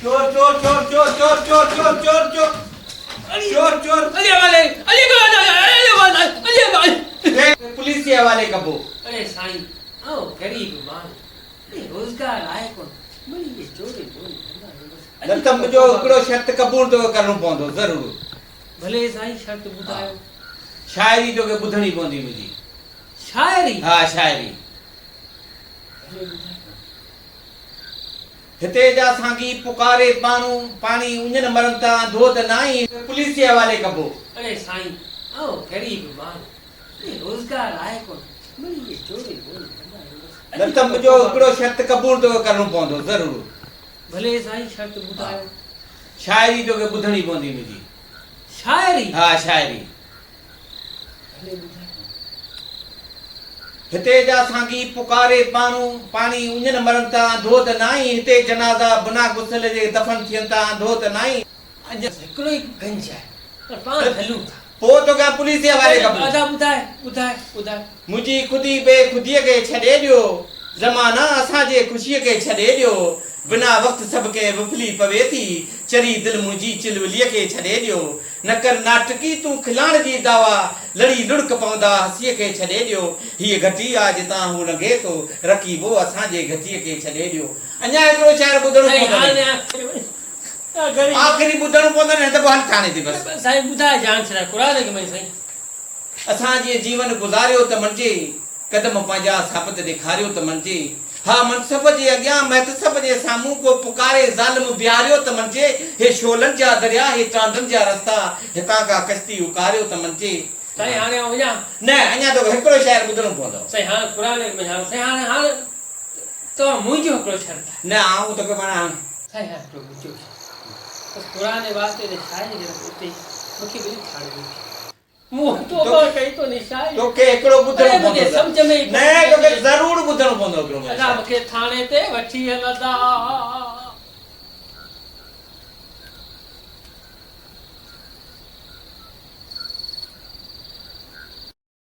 चोर चोर चोर चोर चोर चोर चोर चोर चोर चोर चोर पुलिस के हवाले कबो। अरे साईं आओ गरीब माण्हू रोज़गार आहे कोन वरी ये चोरी चोरी न त मुंहिंजो हिकिड़ो शर्त क़बूल तोखे करणो पवंदो ज़रूरु। भले साईं शर्त ॿुधायो। शाइरी तोखे ॿुधणी पवंदी मुंहिंजी। शाइरी? हा शाइरी। भले ॿुधायो। हिते जा साॻी पुकारे माण्हू पाणी उञनि मरनि था धोत न आई पुलिस जे हवाले कबो। अरे साईं आओ गरीब माण्हू रोज़गार आहे कोन वरी ये चोरी चोरी न त मुंहिंजो हिकिड़ो शर्त क़बूल तोखे करणो पवंदो ज़रूरु। भले साईं शर्त ॿुधायो। शाइरी तोखे ॿुधणी पवंदी मुंहिंजी। शाइरी? हा शाइरी। भले ॿुधायो। हिते जा साॻी पुकारे माण्हू पाणी उञनि मरनि था धोत न आई हिते जनाज़ा बिना गुसल जे दफ़न थियनि था धोत न आई। अॼु हिकिड़ो ई गंज आहे पर पाण हलूं था। पोइ तोखे पुलिस जे हवाले कबो। ॿुधाए ॿुधाए ॿुधाए। मुंहिंजी ख़ुदी बेख़ुदीअ खे छॾे ॾियो ज़माना असांजे ख़ुशीअ खे छॾे ॾियो बिना वक़्तु सभु खे विफली पवे थी चरी दिलि मुंहिंजी चिलवलीअ खे छॾे ॾियो न कर नाटकी तूं खिलाइण जी दावा लड़ी लुड़क पवंदा हसीअ खे छॾे ॾियो हीअ घटी आहे जितां हू लॻे थो रकीबो असांजे घटीअ खे छॾे ॾियो। अञा हिकिड़ो शाइर ॿुधणो पवंदो आख़िरी ॿुधणो पवंदो न त पोइ हल थाने थी बसि। साईं ॿुधाए जान छॾा क़ुर के मैं साईं। असां जीअं जीवन गुज़ारियो त मंजे कदम पंहिंजा साबित ॾेखारियो त मंजे हा मनसब जे अॻियां महतसब जे साम्हूं को पुकारे ज़ालिम बिहारियो त मंजे हे शोलनि जा दरिया हे चांदनि जा रस्ता हितां खां कश्ती उकारियो त मंजे। साईं हाणे वञा? न अञा तो हिकिड़ो शाइर ॿुधणो पवंदो। साईं हाणे क़ुर में हाणे साईं हाणे तव्हां मुंहिंजो हिकिड़ो शर्त आहे। न आऊं तोखे माना साईं हाणे हिकिड़ो मुंहिंजो बसि क़ुर जे वास्ते ते शाइरी जे उते मूंखे ॿिली ठाहिणी मूं तोबा कई तो निशाई तोखे हिकिड़ो ॿुधणो पवंदो। सम्झ में न तोखे ज़रूरु ॿुधणो पवंदो हिकिड़ो। मूंखे थाणे ते वठी हलंदा